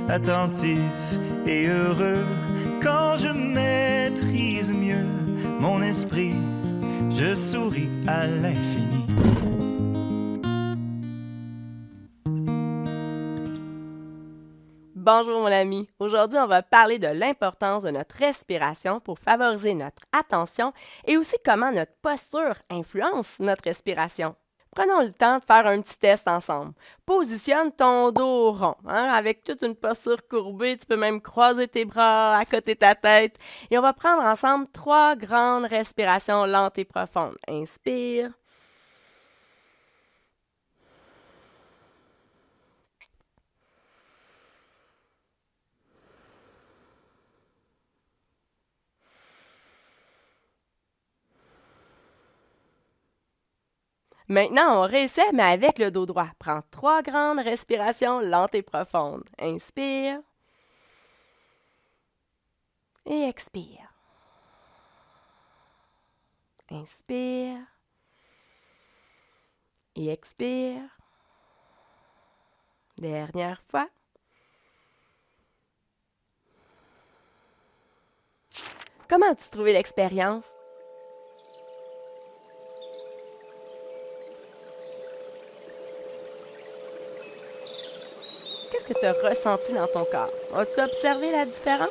attentif et heureux. Quand je maîtrise mieux mon esprit, je souris à l'infini. Bonjour mon ami, aujourd'hui on va parler de l'importance de notre respiration pour favoriser notre attention et aussi comment notre posture influence notre respiration. Prenons le temps de faire un petit test ensemble. Positionne ton dos rond, avec toute une posture courbée, tu peux même croiser tes bras à côté de ta tête. Et on va prendre ensemble 3 grandes respirations lentes et profondes. Inspire. Maintenant, on réessaie, mais avec le dos droit. Prends 3 grandes respirations lentes et profondes. Inspire. Et expire. Inspire. Et expire. Dernière fois. Comment as-tu trouvé l'expérience? Qu'est-ce que tu as ressenti dans ton corps? As-tu observé la différence?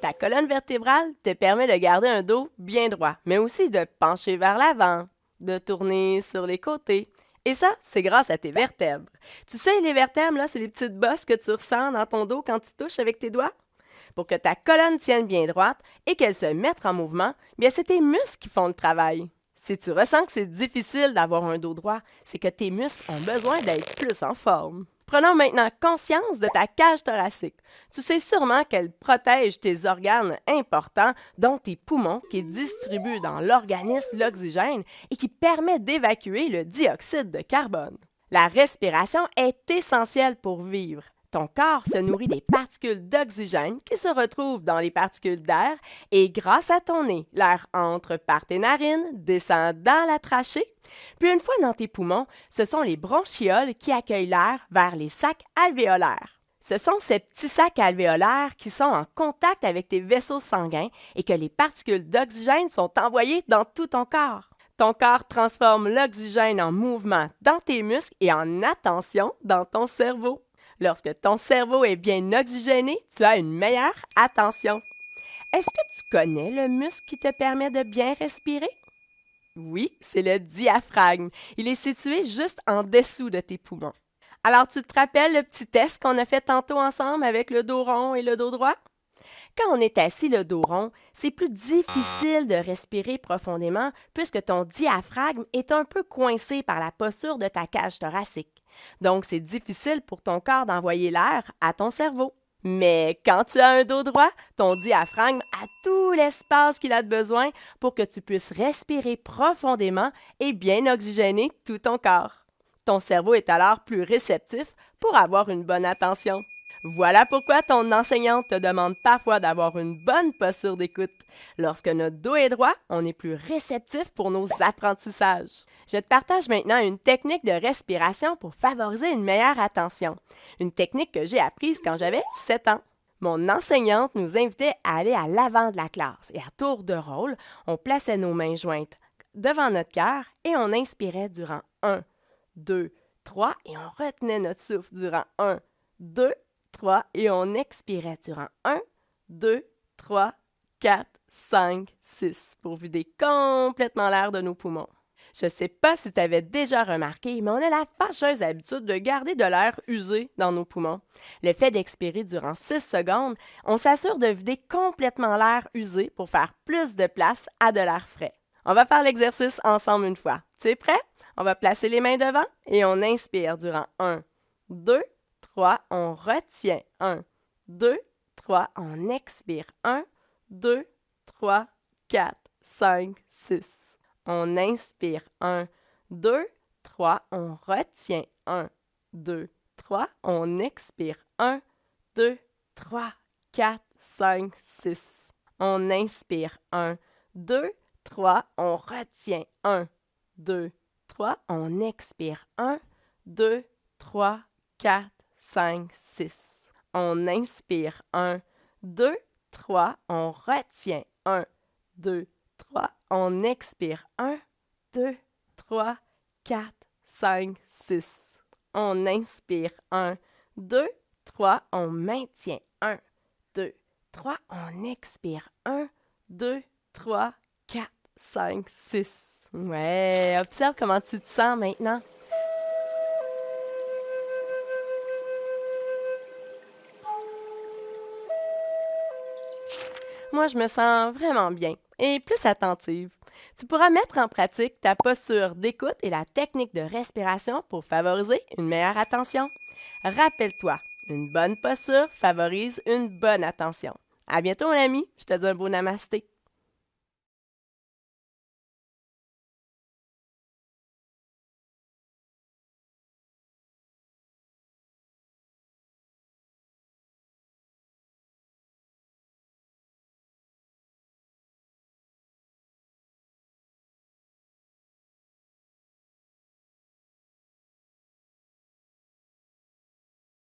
Ta colonne vertébrale te permet de garder un dos bien droit, mais aussi de pencher vers l'avant, de tourner sur les côtés. Et ça, c'est grâce à tes vertèbres. Tu sais, les vertèbres, là, c'est les petites bosses que tu ressens dans ton dos quand tu touches avec tes doigts. Pour que ta colonne tienne bien droite et qu'elle se mette en mouvement, bien c'est tes muscles qui font le travail. Si tu ressens que c'est difficile d'avoir un dos droit, c'est que tes muscles ont besoin d'être plus en forme. Prenons maintenant conscience de ta cage thoracique. Tu sais sûrement qu'elle protège tes organes importants, dont tes poumons, qui distribuent dans l'organisme l'oxygène et qui permet d'évacuer le dioxyde de carbone. La respiration est essentielle pour vivre. Ton corps se nourrit des particules d'oxygène qui se retrouvent dans les particules d'air et grâce à ton nez, l'air entre par tes narines, descend dans la trachée. Puis une fois dans tes poumons, ce sont les bronchioles qui accueillent l'air vers les sacs alvéolaires. Ce sont ces petits sacs alvéolaires qui sont en contact avec tes vaisseaux sanguins et que les particules d'oxygène sont envoyées dans tout ton corps. Ton corps transforme l'oxygène en mouvement dans tes muscles et en attention dans ton cerveau. Lorsque ton cerveau est bien oxygéné, tu as une meilleure attention. Est-ce que tu connais le muscle qui te permet de bien respirer? Oui, c'est le diaphragme. Il est situé juste en dessous de tes poumons. Alors, tu te rappelles le petit test qu'on a fait tantôt ensemble avec le dos rond et le dos droit? Quand on est assis le dos rond, c'est plus difficile de respirer profondément puisque ton diaphragme est un peu coincé par la posture de ta cage thoracique. Donc, c'est difficile pour ton corps d'envoyer l'air à ton cerveau. Mais quand tu as un dos droit, ton diaphragme a tout l'espace qu'il a de besoin pour que tu puisses respirer profondément et bien oxygéner tout ton corps. Ton cerveau est alors plus réceptif pour avoir une bonne attention. Voilà pourquoi ton enseignante te demande parfois d'avoir une bonne posture d'écoute. Lorsque notre dos est droit, on est plus réceptif pour nos apprentissages. Je te partage maintenant une technique de respiration pour favoriser une meilleure attention. Une technique que j'ai apprise quand j'avais 7 ans. Mon enseignante nous invitait à aller à l'avant de la classe et à tour de rôle, on plaçait nos mains jointes devant notre cœur et on inspirait durant 1, 2, 3 et on retenait notre souffle durant 1, 2, 3 et on expirait durant 1, 2, 3, 4, 5, 6 pour vider complètement l'air de nos poumons. Je ne sais pas si tu avais déjà remarqué, mais on a la fâcheuse habitude de garder de l'air usé dans nos poumons. Le fait d'expirer durant 6 secondes, on s'assure de vider complètement l'air usé pour faire plus de place à de l'air frais. On va faire l'exercice ensemble une fois. Tu es prêt? On va placer les mains devant et on inspire durant 1, 2, 3, on retient. 1, 2, 3, on expire. 1, 2, 3, 4, 5, 6. On inspire. 1, 2, 3, on retient. 1, 2, 3, on expire. 1, 2, 3, 4, 5, 6. On inspire. 1, 2, 3, on retient. 1, 2, 3. On expire. 1, 2, 3, 4, 5, 6. On inspire. 1, 2, 3. On retient. 1, 2, 3. On expire. 1, 2, 3, 4, 5, 6. On inspire. 1, 2, 3. On maintient. 1, 2, 3. On expire. 1, 2, 3, 4, 5, 6. Ouais, observe comment tu te sens maintenant. Moi, je me sens vraiment bien et plus attentive. Tu pourras mettre en pratique ta posture d'écoute et la technique de respiration pour favoriser une meilleure attention. Rappelle-toi, une bonne posture favorise une bonne attention. À bientôt, mon ami. Je te dis un beau namasté.